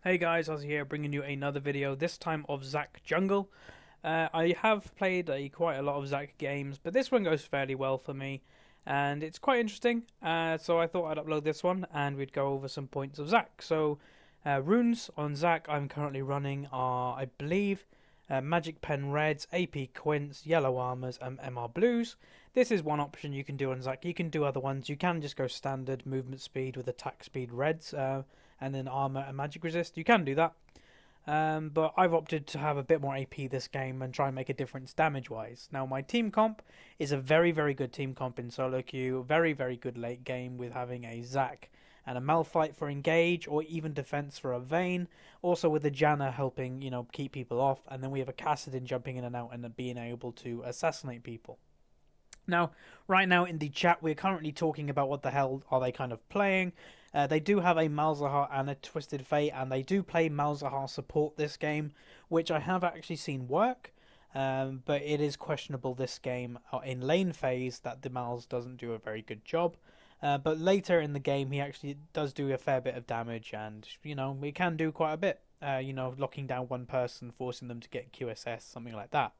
Hey guys, Ozzy here, bringing you another video, this time of Zack Jungle. I have played quite a lot of Zack games, but this one goes fairly well for me, and it's quite interesting, so I thought I'd upload this one, and we'd go over some points of Zack. So, runes on Zack I'm currently running are, I believe, Magic Pen Reds, AP Quints, Yellow Armors, and MR Blues. This is one option you can do on Zack. You can do other ones. You can just go standard movement speed with attack speed Reds, and then armor and magic resist. You can do that. But I've opted to have a bit more AP this game and try and make a difference damage wise. Now, my team comp is a very, very good team comp in solo queue. Very, very good late game with having a Zac and a Malphite for engage or even defense for a Vayne. Also with the Janna helping, keep people off. And then we have a Kassadin jumping in and out and being able to assassinate people. Now, right now in the chat, we're currently talking about what the hell are they kind of playing. They do have a Malzahar and a Twisted Fate, and they do play Malzahar support this game, which I have actually seen work. But it is questionable this game in lane phase that the Malz doesn't do a very good job. But later in the game, he actually does do a fair bit of damage, and we can do quite a bit. Locking down one person, forcing them to get QSS, something like that.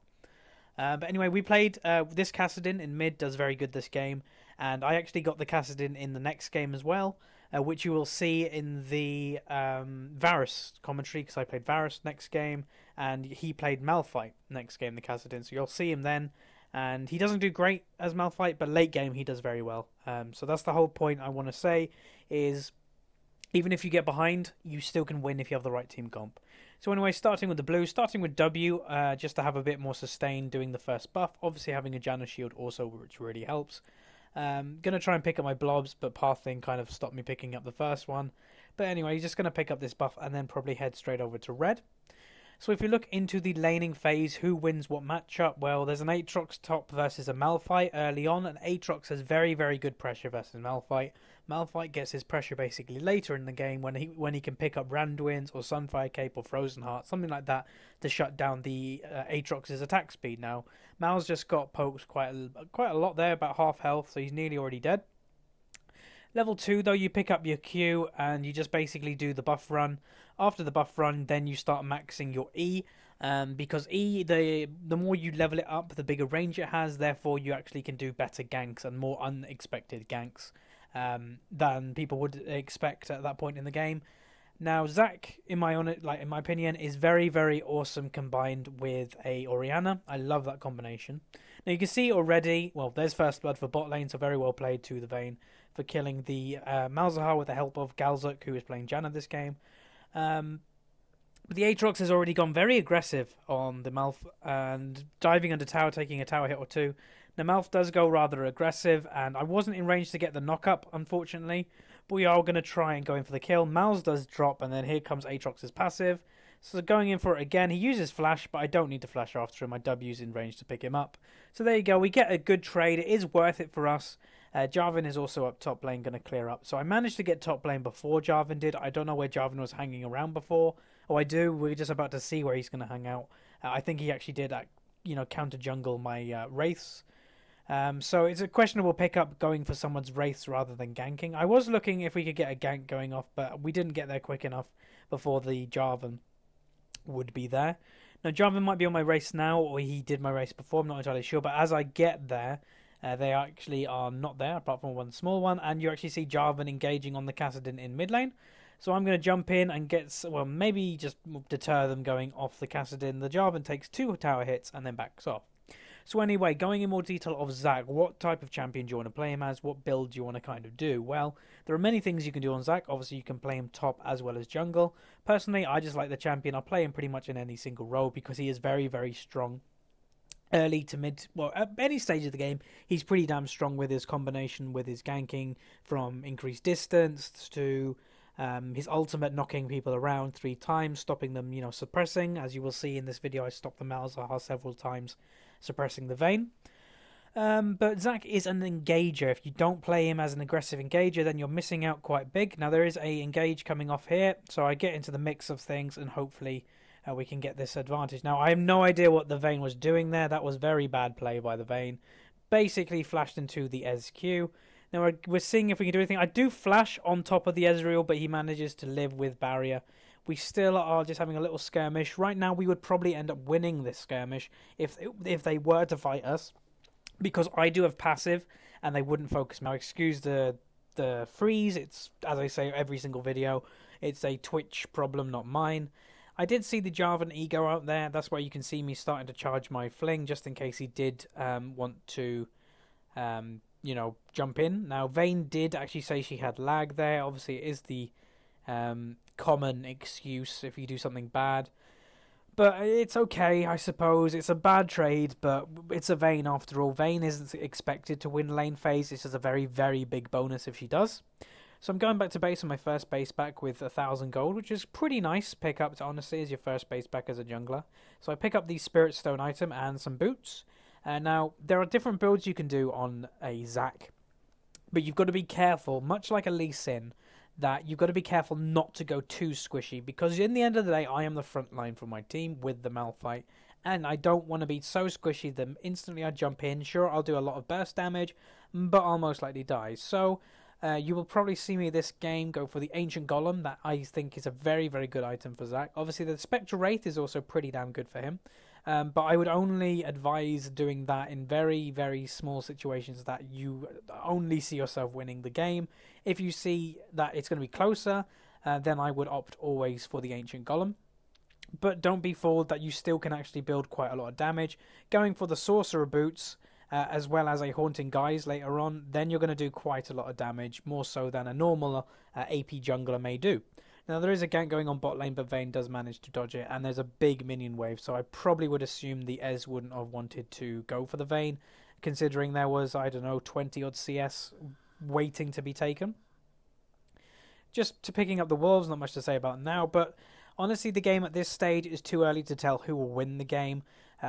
But anyway, we played this Kassadin in mid, does very good this game, and I actually got the Kassadin in the next game as well, which you will see in the Varus commentary, because I played Varus next game, and he played Malphite next game, the Kassadin, so you'll see him then, and he doesn't do great as Malphite, but late game he does very well. So that's the whole point I want to say, is even if you get behind, you still can win if you have the right team comp. So anyway, starting with the blue, starting with W, just to have a bit more sustain doing the first buff. Obviously having a Janna shield also, which really helps. Gonna try and pick up my blobs, but pathing kind of stopped me picking up the first one. But anyway, just gonna pick up this buff and then probably head straight over to red. So if you look into the laning phase, who wins what matchup? Well, there's an Aatrox top versus a Malphite early on, and Aatrox has very, very good pressure versus Malphite. Malphite gets his pressure basically later in the game when he can pick up Randuin's or Sunfire Cape or Frozen Heart, something like that, to shut down the Aatrox's attack speed. Now, Mal's just got poked quite a lot there, about half health, so he's nearly already dead. Level 2, though, you pick up your Q and you just basically do the buff run. After the buff run, then you start maxing your E, because E, the more you level it up, the bigger range it has, therefore you actually can do better ganks and more unexpected ganks than people would expect at that point in the game. Now, Zac, in my opinion, is very, very awesome combined with a Orianna. I love that combination. Now, you can see already, well, there's first blood for bot lane, so very well played to the Vayne for killing the Malzahar with the help of Galzuk, who is playing Janna this game. But the Aatrox has already gone very aggressive on the Malf and diving under tower, taking a tower hit or two. The Malf does go rather aggressive, and I wasn't in range to get the knock-up, unfortunately. But we are going to try and go in for the kill. Malz does drop, and then here comes Aatrox's passive. So going in for it again, he uses flash, but I don't need to flash after him. My W's in range to pick him up. So there you go, we get a good trade. It is worth it for us. Jarvan is also up top lane, going to clear up. So I managed to get top lane before Jarvan did. I don't know where Jarvan was hanging around before. Oh, I do. We're just about to see where he's going to hang out. I think he actually did, counter jungle my Wraiths. So it's a questionable pickup going for someone's Wraiths rather than ganking. I was looking if we could get a gank going off, but we didn't get there quick enough before the Jarvan would be there. Now, Jarvan might be on my race now, or he did my race before. I'm not entirely sure, but as I get there, they actually are not there, apart from one small one, and you actually see Jarvan engaging on the Kassadin in mid lane. So I'm going to jump in and maybe just deter them going off the Kassadin. The Jarvan takes 2 tower hits and then backs off. So anyway, going in more detail of Zac, what type of champion do you want to play him as? What build do you want to kind of do? Well, there are many things you can do on Zac. Obviously, you can play him top as well as jungle. Personally, I just like the champion. I'll play him pretty much in any single role because he is very, very strong. Early to mid, well, at any stage of the game, he's pretty damn strong with his combination, with his ganking from increased distance to his ultimate knocking people around 3 times, stopping them, suppressing. As you will see in this video, I stopped the Malzahar several times, suppressing the Vayne. But Zac is an engager. If you don't play him as an aggressive engager, then you're missing out quite big. Now, there is a engage coming off here, so I get into the mix of things, and hopefully we can get this advantage. Now, I have no idea what the Vayne was doing there. That was very bad play by the Vayne. Basically flashed into the SQ. Now, we're seeing if we can do anything. I do flash on top of the Ezreal, but he manages to live with barrier, We still are just having a little skirmish. Right now, we would probably end up winning this skirmish if they were to fight us, because I do have passive, and they wouldn't focus me. Now, excuse the freeze. It's, as I say every single video, it's a Twitch problem, not mine. I did see the Jarvan ego out there. That's why you can see me starting to charge my fling, just in case he did want to, jump in. Now, Vayne did actually say she had lag there. Obviously, it is the common excuse if you do something bad. But it's okay, I suppose. It's a bad trade, but it's a Vayne after all. Vayne isn't expected to win lane phase. This is a very, very big bonus if she does. So I'm going back to base on my first base back with 1,000 gold, which is pretty nice pick up, honestly, as your first base back as a jungler. So I pick up the Spirit Stone item and some boots. Now, there are different builds you can do on a Zac, but you've got to be careful, much like a Lee Sin, that you've got to be careful not to go too squishy, because in the end of the day, I am the front line for my team with the Malphite, and I don't want to be so squishy that instantly I jump in. Sure, I'll do a lot of burst damage, but I'll most likely die. So you will probably see me this game go for the Ancient Golem. That I think is a very, very good item for Zac. Obviously, the Spectral Wraith is also pretty damn good for him. But I would only advise doing that in very, very small situations that you only see yourself winning the game. If you see that it's going to be closer, then I would opt always for the Ancient Golem. But don't be fooled that you still can actually build quite a lot of damage. Going for the Sorcerer Boots, as well as a Haunting Guise later on, then you're going to do quite a lot of damage, more so than a normal AP jungler may do. Now, there is a gank going on bot lane, but Vayne does manage to dodge it, and there's a big minion wave, so I probably would assume the Ez wouldn't have wanted to go for the Vayne, considering there was, I don't know, 20-odd CS waiting to be taken. Just to picking up the Wolves, not much to say about now, but honestly, the game at this stage is too early to tell who will win the game.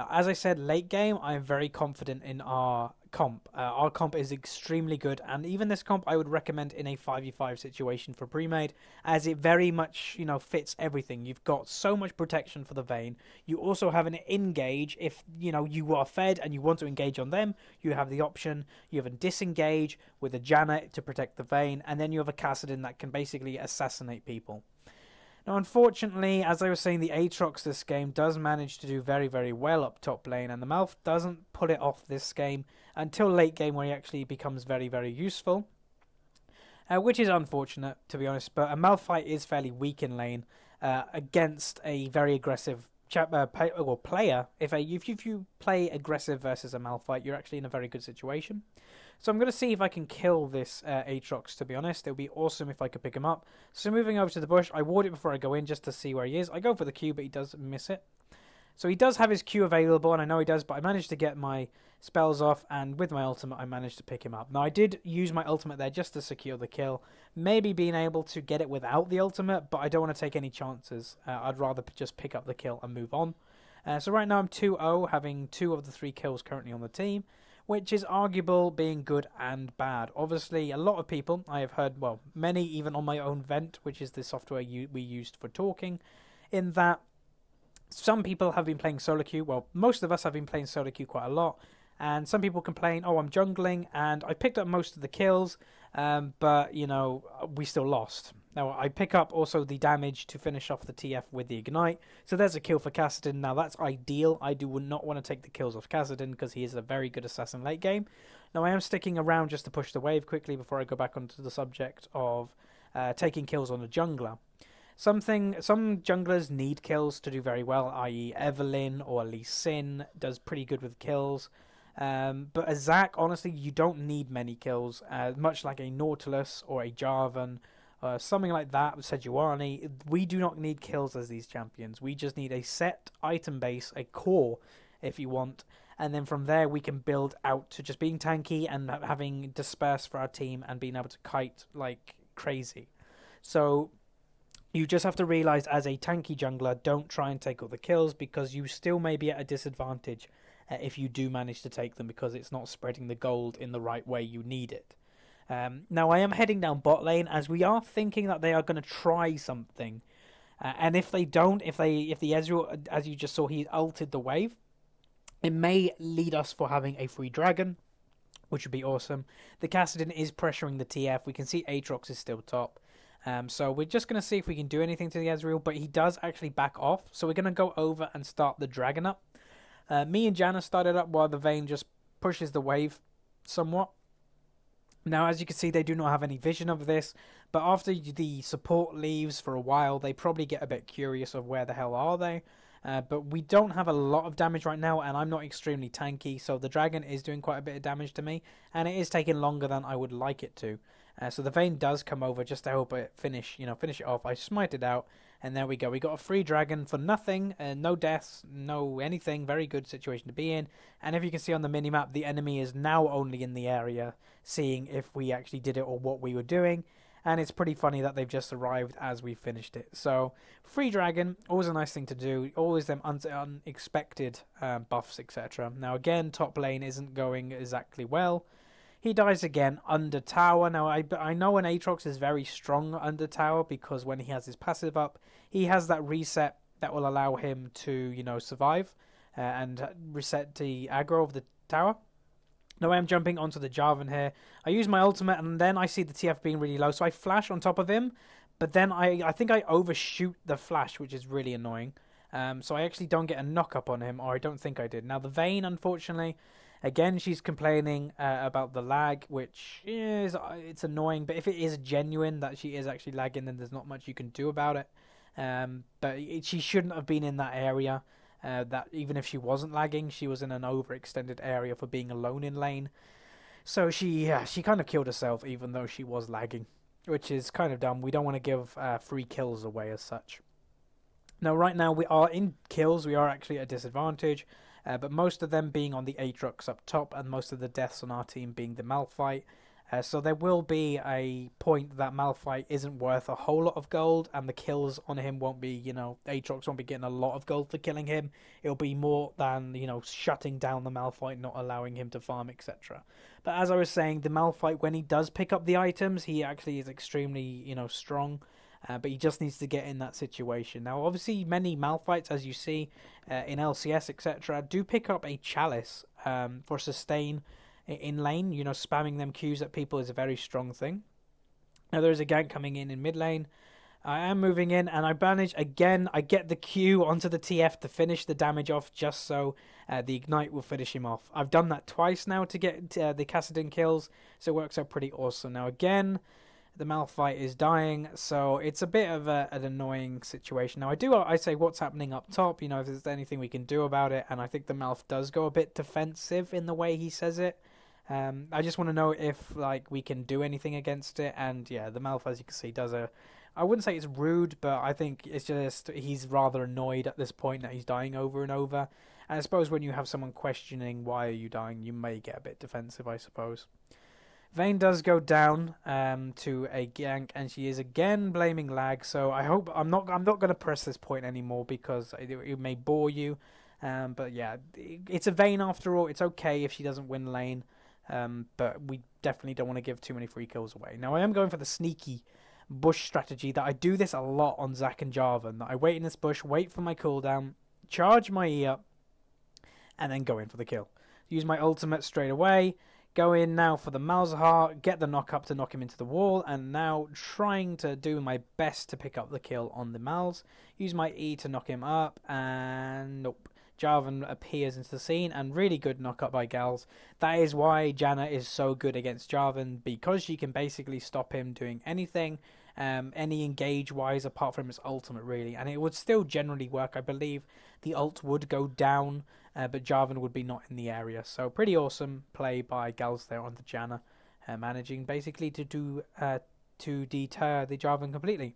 As I said, late game, I am very confident in our comp. Our comp is extremely good, and even this comp I would recommend in a 5v5 situation for pre-made, as it very much, fits everything. You've got so much protection for the Vayne. You also have an engage if, you are fed and you want to engage on them. You have the option. You have a disengage with a Janna to protect the Vayne, and then you have a Kassadin that can basically assassinate people. Now, unfortunately, as I was saying, the Aatrox this game does manage to do very, very well up top lane, and the Malf doesn't pull it off this game until late game, where he actually becomes very, very useful, which is unfortunate, to be honest, but a Malphite is fairly weak in lane against a very aggressive player. If you play aggressive versus a Malphite, you're actually in a very good situation. So I'm going to see if I can kill this Aatrox, to be honest. It would be awesome if I could pick him up. So moving over to the bush, I ward it before I go in just to see where he is. I go for the Q, but he does miss it. So he does have his Q available, and I know he does, but I managed to get my spells off, and with my ultimate, I managed to pick him up. Now, I did use my ultimate there just to secure the kill. Maybe being able to get it without the ultimate, but I don't want to take any chances. I'd rather just pick up the kill and move on. So right now I'm 2-0, having 2 of the 3 kills currently on the team, which is arguable being good and bad. Obviously, a lot of people, I have heard, well, many even on my own Vent, which is the software we used for talking, in that some people have been playing solo queue. Well, most of us have been playing solo queue quite a lot, and some people complain, oh, I'm jungling, and I picked up most of the kills, but, we still lost. Now, I pick up also the damage to finish off the TF with the Ignite, so there's a kill for Kassadin. Now, that's ideal. I do not want to take the kills off Kassadin, because he is a very good assassin late game. Now, I am sticking around just to push the wave quickly before I go back onto the subject of taking kills on a jungler. Some junglers need kills to do very well, i.e. Evelynn or Lee Sin does pretty good with kills. But a Zac, honestly, you don't need many kills, much like a Nautilus or a Jarvan, something like that, Sejuani. We do not need kills as these champions. We just need a set item base, a core, if you want, and then from there we can build out to just being tanky and having disperse for our team and being able to kite like crazy. So you just have to realize, as a tanky jungler, don't try and take all the kills, because you still may be at a disadvantage if you do manage to take them, because it's not spreading the gold in the right way you need it. Now, I am heading down bot lane, as we are thinking that they are going to try something. And if they don't, if the Ezreal, as you just saw, he ulted the wave, it may lead us for having a free dragon, which would be awesome. The Kassadin is pressuring the TF. We can see Aatrox is still top. So we're just going to see if we can do anything to the Ezreal, but he does actually back off. So we're going to go over and start the dragon up. Me and Janna started up while the Vayne just pushes the wave somewhat. Now, as you can see, they do not have any vision of this, but after the support leaves for a while, they probably get a bit curious of where the hell are they. But we don't have a lot of damage right now, and I'm not extremely tanky, so the dragon is doing quite a bit of damage to me, and it is taking longer than I would like it to. So the Vayne does come over just to help it finish it off. I smite it out, and there we go. We got a free dragon for nothing, no deaths, no anything. Very good situation to be in. And if you can see on the minimap, the enemy is now only in the area, seeing if we actually did it or what we were doing. And it's pretty funny that they've just arrived as we finished it. So, free dragon, always a nice thing to do. Always them unexpected buffs, etc. Now again, top lane isn't going exactly well. He dies again under tower. Now, I know an Aatrox is very strong under tower because when he has his passive up, he has that reset that will allow him to, survive and reset the aggro of the tower. Now I am jumping onto the Jarvan here. I use my ultimate and then I see the TF being really low. So I flash on top of him. But then I think I overshoot the flash, which is really annoying. So I actually don't get a knock up on him, or I don't think I did. Now the Vayne, unfortunately, again, she's complaining about the lag, which is it's annoying. But if it is genuine that she is actually lagging, then there's not much you can do about it. But she shouldn't have been in that area. That even if she wasn't lagging, she was in an overextended area for being alone in lane. So she kind of killed herself even though she was lagging, which is kind of dumb. We don't want to give free kills away as such. Now right now we are in kills, we are actually at a disadvantage, but most of them being on the Aatrox up top and most of the deaths on our team being the Malphite. So there will be a point that Malphite isn't worth a whole lot of gold, and the kills on him won't be, Aatrox won't be getting a lot of gold for killing him. It'll be more than, shutting down the Malphite, not allowing him to farm, etc. But as I was saying, the Malphite, when he does pick up the items, he actually is extremely, strong. But he just needs to get in that situation. Now, obviously, many Malphites, as you see in LCS, etc., do pick up a Chalice for sustain in lane. Spamming them Qs at people is a very strong thing. Now there's a gank coming in mid lane. I am moving in and I manage again. I get the Q onto the TF to finish the damage off, just so the Ignite will finish him off. I've done that twice now to get the Kassadin kills, so it works out pretty awesome. Now again, the Malphite is dying, so it's a bit of an annoying situation. Now I say what's happening up top, if there's anything we can do about it, and I think the Malph does go a bit defensive in the way he says it. I just want to know if we can do anything against it, and yeah, the Malph, as you can see, does I wouldn't say it's rude, but I think it's just he's rather annoyed at this point that he's dying over and over. And I suppose when you have someone questioning why are you dying, you may get a bit defensive, I suppose. Vayne does go down to a gank, and she is again blaming lag. So I hope I'm not going to press this point anymore because it may bore you. But yeah, it's a Vayne after all. It's okay if she doesn't win lane. But we definitely don't want to give too many free kills away. Now I am going for the sneaky bush strategy that I do this a lot on Zac and Jarvan. That I wait in this bush, wait for my cooldown, charge my E up, and then go in for the kill. Use my ultimate straight away. Go in now for the Malzahar, get the knock up to knock him into the wall, and now trying to do my best to pick up the kill on the Malz. Use my E to knock him up, and nope. Jarvan appears into the scene, and really good knock up by Gals. That is why Janna is so good against Jarvan, because she can basically stop him doing anything, any engage wise apart from his ultimate really, and it would still generally work. I believe the ult would go down, but Jarvan would be not in the area. So pretty awesome play by Gals there on the Janna, managing basically to deter the Jarvan completely.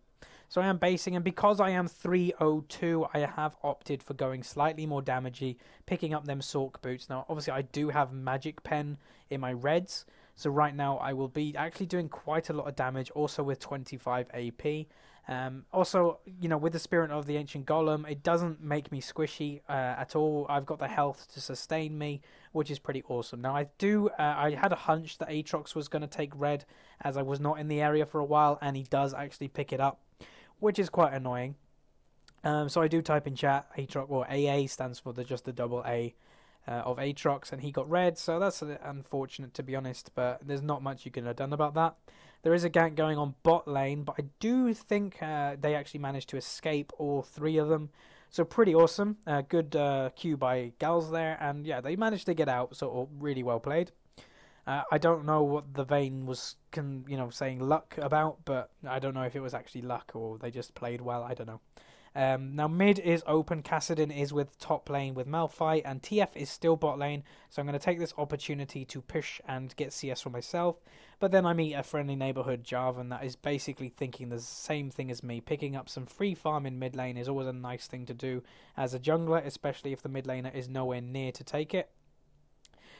So I am basing, and because I am 302, I have opted for going slightly more damagey, picking up them Sork boots. Now, obviously, I do have Magic Pen in my reds, so right now I will be actually doing quite a lot of damage, also with 25 AP. Also, with the Spirit of the Ancient Golem, it doesn't make me squishy at all. I've got the health to sustain me, which is pretty awesome. Now, I had a hunch that Aatrox was going to take red, as I was not in the area for a while, and he does actually pick it up, which is quite annoying. So I do type in chat, Aatrox, or AA stands for just the double A of Aatrox, and he got red, so that's unfortunate to be honest, but there's not much you could have done about that. There is a gank going on bot lane, but I do think they actually managed to escape all 3 of them. So pretty awesome. Good Q by Gals there, and yeah, they managed to get out, so really well played. I don't know what the Vayne was, saying luck about, but I don't know if it was actually luck or they just played well. I don't know. Now mid is open. Kassadin is with top lane with Malphite, and TF is still bot lane. So I'm going to take this opportunity to push and get CS for myself. But then I meet a friendly neighborhood Jarvan that is basically thinking the same thing as me. Picking up some free farm in mid lane is always a nice thing to do as a jungler, especially if the mid laner is nowhere near to take it.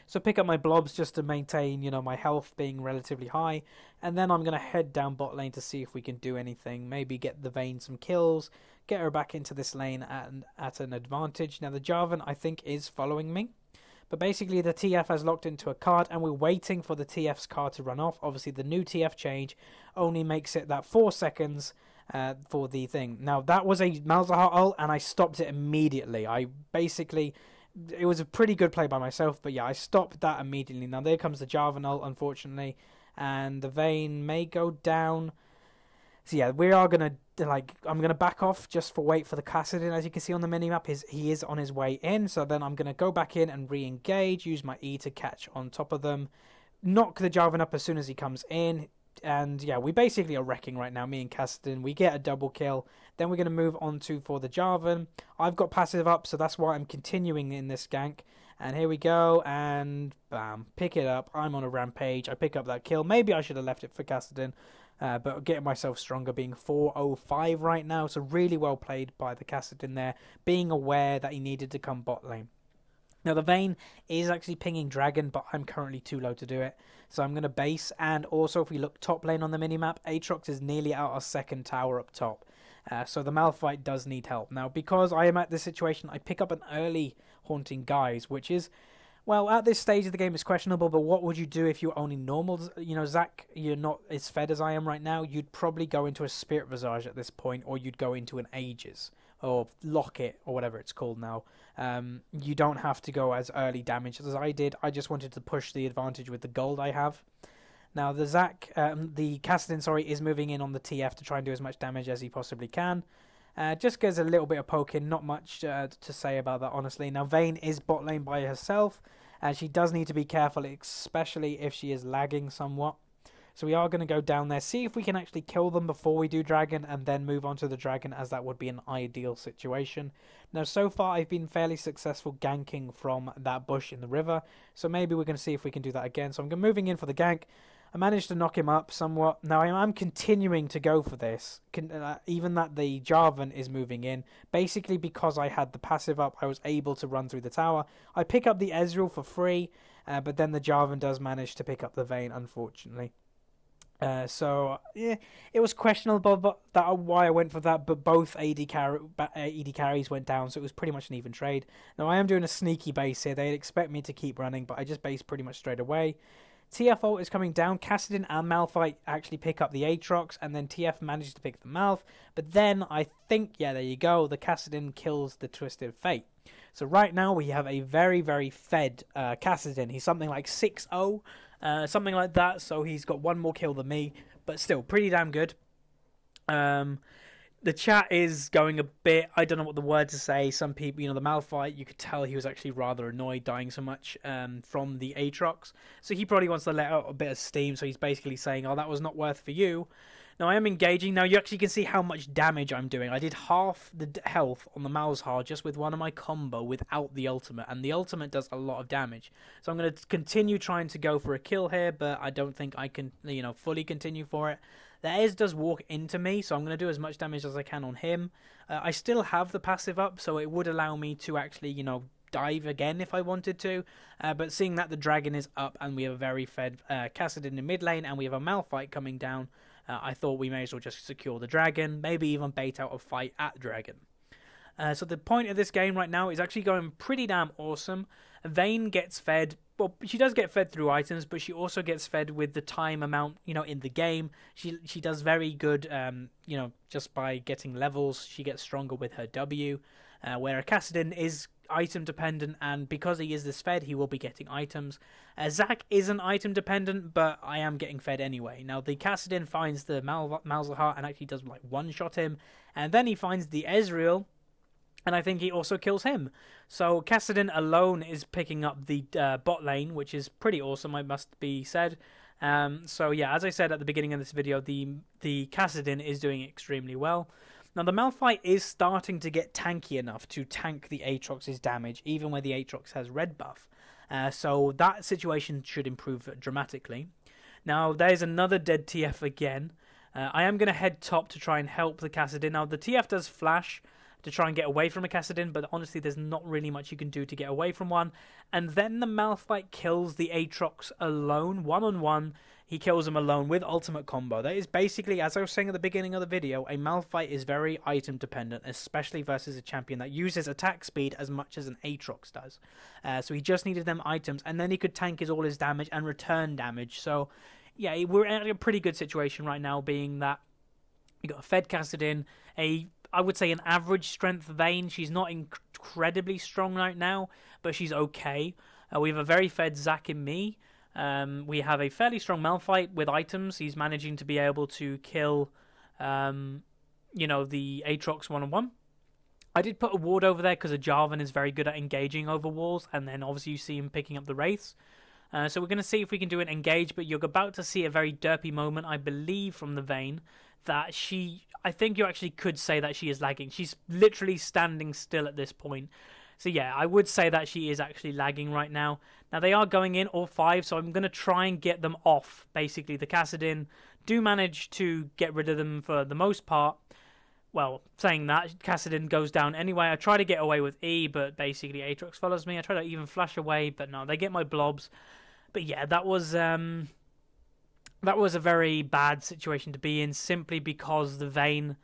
So pick up my blobs just to maintain, my health being relatively high. And then I'm going to head down bot lane to see if we can do anything. Maybe get the Vayne some kills, get her back into this lane at an advantage. Now the Jarvan, I think, is following me. But basically the TF has locked into a card and we're waiting for the TF's card to run off. Obviously the new TF change only makes it that 4 seconds for the thing. Now that was a Malzahar ult and I stopped it immediately. It was a pretty good play by myself, but yeah, I stopped that immediately. Now there comes the Jarvan ult, unfortunately, and the Vayne may go down. So yeah, we are gonna I'm gonna back off just for wait for the Kassadin. As you can see on the minimap, he is on his way in. So then I'm gonna go back in and re-engage, use my E to catch on top of them, knock the Jarvan up as soon as he comes in. And yeah, we basically are wrecking right now, me and Kassadin. We get a double kill. Then we're going to move on for the Jarvan. I've got passive up, so that's why I'm continuing in this gank. And here we go, and bam, pick it up. I'm on a rampage. I pick up that kill. Maybe I should have left it for Kassadin, but getting myself stronger, being 405 right now. So really well played by the Kassadin there, being aware that he needed to come bot lane. Now the Vayne is actually pinging Dragon, but I'm currently too low to do it. So I'm going to base, and also if we look top lane on the minimap, Aatrox is nearly out our second tower up top. So the Malphite does need help. Now because I am at this situation, I pick up an early Haunting Guise, which is, well, at this stage of the game it's questionable, but what would you do if you're only normal? Zac, you're not as fed as I am right now. You'd probably go into a Spirit Visage at this point, or you'd go into an Aegis, or Locket, or whatever it's called now. You don't have to go as early damage as I did. I just wanted to push the advantage with the gold I have. Now the Kassadin, is moving in on the TF to try and do as much damage as he possibly can. Just gets a little bit of poking, not much to say about that, honestly. Now Vayne is bot lane by herself, and she does need to be careful, especially if she is lagging somewhat. So we are going to go down there, see if we can actually kill them before we do Dragon, and then move on to the Dragon, as that would be an ideal situation. Now, so far, I've been fairly successful ganking from that bush in the river, so maybe we're going to see if we can do that again. So I'm moving in for the gank. I managed to knock him up somewhat. Now, I'm continuing to go for this, even that the Jarvan is moving in. Basically, because I had the passive up, I was able to run through the tower. I pick up the Ezreal for free, but then the Jarvan does manage to pick up the Vayne, unfortunately. So yeah, it was questionable, but why I went for that. But both AD carries went down, so it was pretty much an even trade. Now I am doing a sneaky base here. They'd expect me to keep running, but I just based pretty much straight away. TF ult is coming down. Kassadin and Malphite actually pick up the Aatrox, and then TF manages to pick the Malph. But then I think, yeah, there you go. The Kassadin kills the Twisted Fate. So right now we have a very, very fed Kassadin. He's something like 6-0. Something like that, so he's got one more kill than me, but still pretty damn good. The chat is going a bit, I don't know what the word to say. Some people, the Malphite, you could tell he was actually rather annoyed dying so much from the Aatrox, so he probably wants to let out a bit of steam, so he's basically saying, oh, that was not worth for you. Now I am engaging. Now you actually can see how much damage I'm doing. I did half the health on the Malzahar just with one of my combo without the ultimate, and the ultimate does a lot of damage. So I'm going to continue trying to go for a kill here, but I don't think I can, fully continue for it. The Ez does walk into me, so I'm going to do as much damage as I can on him. I still have the passive up, so it would allow me to actually, dive again if I wanted to, but seeing that the Dragon is up and we have a very fed Kassadin in mid lane and we have a Malphite coming down, I thought we may as well just secure the Dragon, maybe even bait out a fight at Dragon. So the point of this game right now is actually going pretty damn awesome. Vayne gets fed, well, she does get fed through items, but she also gets fed with the time amount, in the game. She does very good, just by getting levels. She gets stronger with her W, where a Kassadin is item dependent, and because he is this fed, he will be getting items. Zac isn't item dependent, but I am getting fed anyway. Now the Kassadin finds the Malzahar and actually does like one-shot him, and then he finds the Ezreal, and I think he also kills him. So Kassadin alone is picking up the bot lane, which is pretty awesome, I must be said. So yeah, as I said at the beginning of this video, the Kassadin is doing extremely well. Now the Malphite is starting to get tanky enough to tank the Aatrox's damage, even when the Aatrox has red buff. So that situation should improve dramatically. Now there's another dead TF again. I am going to head top to try and help the Kassadin. Now the TF does flash to try and get away from a Kassadin, but honestly there's not really much you can do to get away from one. And then the Malphite kills the Aatrox alone, one-on-one. He kills him alone with ultimate combo. That is basically, as I was saying at the beginning of the video, a Malphite is very item dependent, especially versus a champion that uses attack speed as much as an Aatrox does. So he just needed them items, and then he could tank all his damage and return damage. So yeah, we're in a pretty good situation right now, being that you got a fed Kassadin, I would say an average strength Vayne. She's not incredibly strong right now, but she's okay. We have a very fed Zac in me. We have a fairly strong Malphite with items. He's managing to be able to kill, the Aatrox one-on-one. I did put a ward over there because a Jarvan is very good at engaging over walls, and then obviously you see him picking up the Wraiths. So we're going to see if we can do an engage, but you're about to see a very derpy moment, I believe, from the Vayne, that I think you actually could say that she is lagging. She's literally standing still at this point. So yeah, I would say that she is actually lagging right now. Now they are going in all 5, so I'm going to try and get them off. Basically, the Kassadin do manage to get rid of them for the most part. Well, saying that, Kassadin goes down anyway. I try to get away with E, but basically Aatrox follows me. I try to even flash away, but no, they get my blobs. But yeah, that was a very bad situation to be in, simply because the Vayne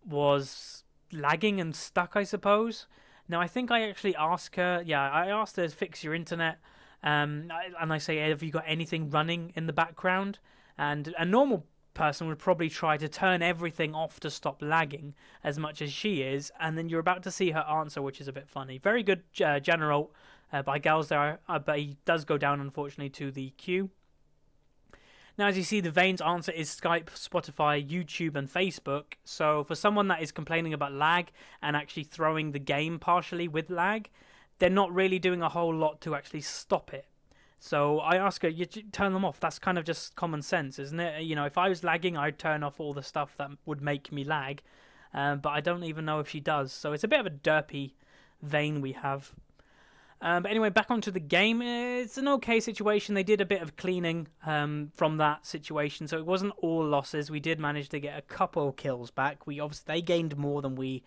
was lagging and stuck, I suppose. Now, I think I actually asked her, I asked her to fix your internet, and I say, have you got anything running in the background? And a normal person would probably try to turn everything off to stop lagging as much as she is, and then you're about to see her answer, which is a bit funny. Very good general by Gals there, but he does go down, unfortunately, to the queue. Now, as you see, the Vayne's answer is Skype, Spotify, YouTube, and Facebook. So for someone that is complaining about lag and actually throwing the game partially with lag, they're not really doing a whole lot to actually stop it. So I ask her, you turn them off. That's kind of just common sense, isn't it? You know, if I was lagging, I'd turn off all the stuff that would make me lag. But I don't even know if she does. So it's a bit of a derpy Vayne we have. But anyway, back onto the game. It's an okay situation. They did a bit of cleaning from that situation, so it wasn't all losses. We did manage to get a couple kills back. They gained more than we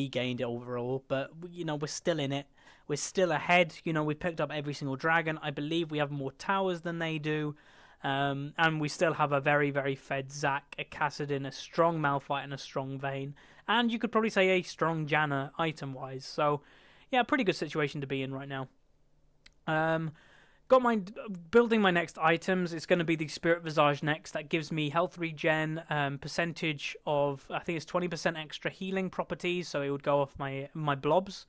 gained overall, but we're still in it. We're still ahead. We picked up every single dragon. I believe we have more towers than they do, and we still have a very, very fed Zac, a Kassadin, a strong Malphite, and a strong Vayne, and you could probably say a strong Janna item-wise. So yeah, pretty good situation to be in right now. Building my next items. It's going to be the Spirit Visage next. That gives me health regen, percentage of, I think it's 20% extra healing properties, so it would go off my blobs.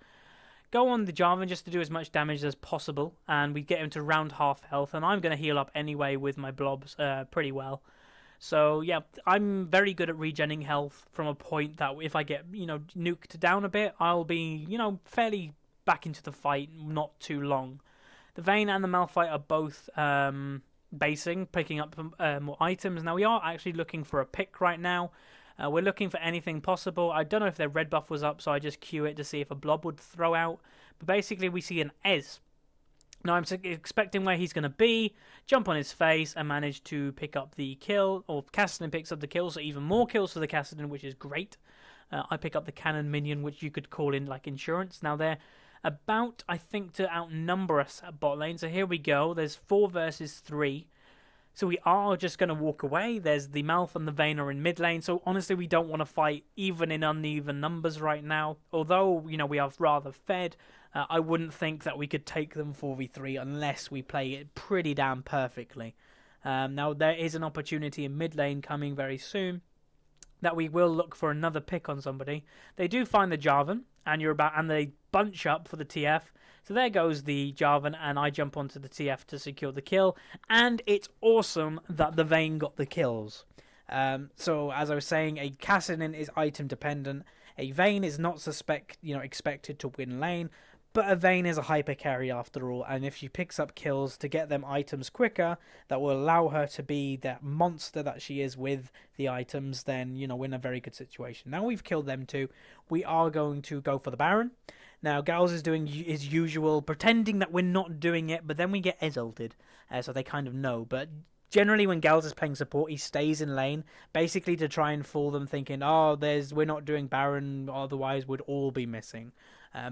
Go on the Jarvan just to do as much damage as possible, and we get him to round half health, and I'm going to heal up anyway with my blobs pretty well. So yeah, I'm very good at regenning health from a point that if I get, nuked down a bit, I'll be, fairly back into the fight not too long. The Vayne and the Malphite are both basing, picking up more items. Now we are actually looking for a pick right now. We're looking for anything possible. I don't know if their red buff was up, so I just queue it to see if a blob would throw out. But basically we see an Ez. Now I'm expecting where he's going to be, jump on his face, and manage to pick up the kill, or Kassadin picks up the kill, so even more kills for the Kassadin, which is great. I pick up the cannon minion, which you could call in like insurance. Now they're about, I think, to outnumber us at bot lane, so here we go. There's 4 versus 3. So we are just going to walk away. There's the Malth and the Vayne are in mid lane, so honestly we don't want to fight even in uneven numbers right now. Although, we are rather fed, I wouldn't think that we could take them 4v3 unless we play it pretty damn perfectly. Now there is an opportunity in mid lane coming very soon that we will look for another pick on somebody. They do find the Jarvan, and they bunch up for the TF. So there goes the Jarvan, and I jump onto the TF to secure the kill. And it's awesome that the Vayne got the kills. So as I was saying, a Kassadin is item dependent. A Vayne is not expected to win lane, but a Vayne is a hyper carry after all, and if she picks up kills to get them items quicker, that will allow her to be that monster that she is with the items, then, we're in a very good situation. Now we've killed them two, we are going to go for the Baron. Now, Gals is doing his usual, pretending that we're not doing it, but then we get ulted, so they kind of know, but generally, when Gals is playing support, he stays in lane, basically to try and fool them, thinking, we're not doing Baron, otherwise we'd all be missing.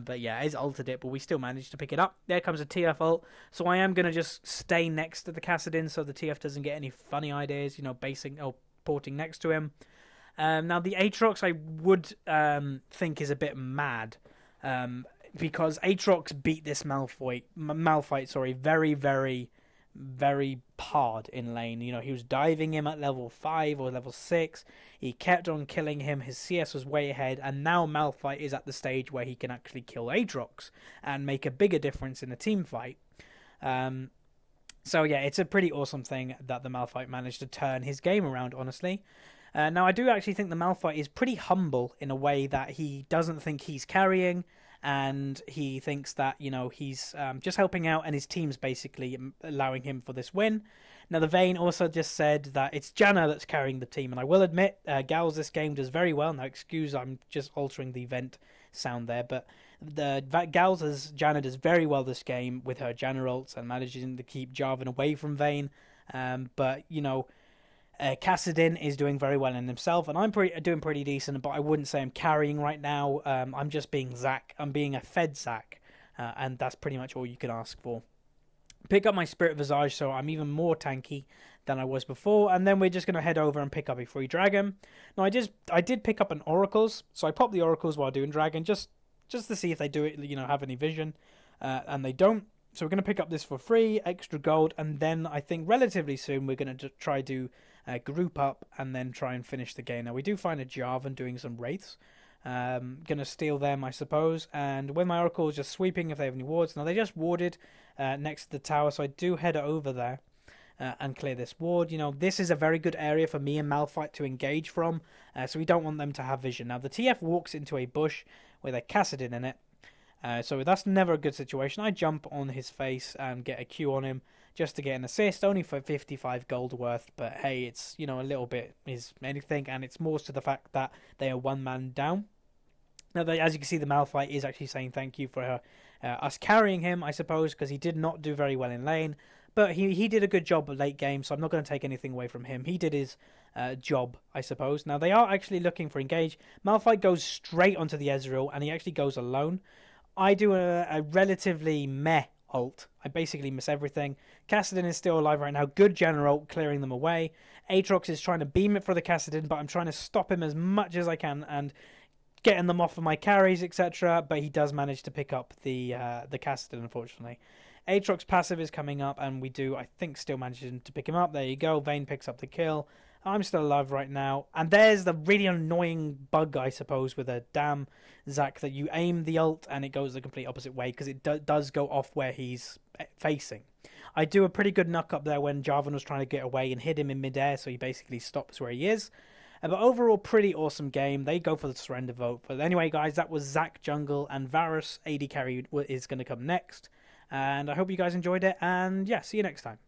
But yeah, he's ulted it, but we still managed to pick it up. There comes a TF ult, so I am going to just stay next to the Kassadin so the TF doesn't get any funny ideas, basing or porting next to him. Now, the Aatrox I would think is a bit mad, because Aatrox beat this Malphite, very, very, very hard in lane. He was diving him at level 5 or level 6. He kept on killing him. His CS was way ahead, and now Malphite is at the stage where he can actually kill Aatrox and make a bigger difference in a team fight. So yeah, it's a pretty awesome thing that the Malphite managed to turn his game around, honestly. Now, I do actually think the Malphite is pretty humble in a way that he doesn't think he's carrying, and he thinks that, he's just helping out, and his team's basically allowing him for this win. Now, the Vayne also just said that it's Janna that's carrying the team, and I will admit, Gals this game does very well. Now, excuse, I'm just altering the vent sound there, but Gals' Janna does very well this game with her Janna ults and managing to keep Jarvan away from Vayne. But, Kassadin is doing very well in himself, and I'm doing pretty decent, but I wouldn't say I'm carrying right now. I'm just being Zac. I'm being a fed Zac, and that's pretty much all you can ask for. Pick up my Spirit Visage, so I'm even more tanky than I was before, and then we're just going to head over and pick up a free Dragon. Now, I did pick up an Oracles, so I popped the Oracles while doing Dragon, just to see if they do it, have any vision, and they don't. So we're going to pick up this for free, extra gold, and then I think relatively soon we're going to try to group up and then try and finish the game. Now, we do find a Jarvan doing some Wraiths. Going to steal them, I suppose. And with my Oracle, just sweeping if they have any wards. Now, they just warded next to the tower, so I do head over there and clear this ward. This is a very good area for me and Malphite to engage from, so we don't want them to have vision. Now, the TF walks into a bush with a Kassadin in it. So that's never a good situation. I jump on his face and get a Q on him just to get an assist, only for 55 gold worth. But hey, it's, a little bit is anything, and it's more to the fact that they are one man down. Now, as you can see, the Malphite is actually saying thank you for us carrying him, I suppose, because he did not do very well in lane. But he did a good job late game, so I'm not going to take anything away from him. He did his job, I suppose. Now, they are actually looking for engage. Malphite goes straight onto the Ezreal, and he actually goes alone. I do a relatively meh ult. I basically miss everything. Kassadin is still alive right now. Good Janna ult, clearing them away. Aatrox is trying to beam it for the Kassadin, but I'm trying to stop him as much as I can and getting them off of my carries, etc. But he does manage to pick up the Kassadin, unfortunately. Aatrox passive is coming up, and we do, I think, still managing to pick him up. There you go. Vayne picks up the kill. I'm still alive right now. And there's the really annoying bug, I suppose, with a damn Zac, that you aim the ult and it goes the complete opposite way, because it does go off where he's facing. I do a pretty good knock up there when Jarvan was trying to get away and hit him in midair, so he basically stops where he is. But overall, pretty awesome game. They go for the surrender vote. But anyway, guys, that was Zac Jungle, and Varus AD carry is going to come next. And I hope you guys enjoyed it, and yeah, see you next time.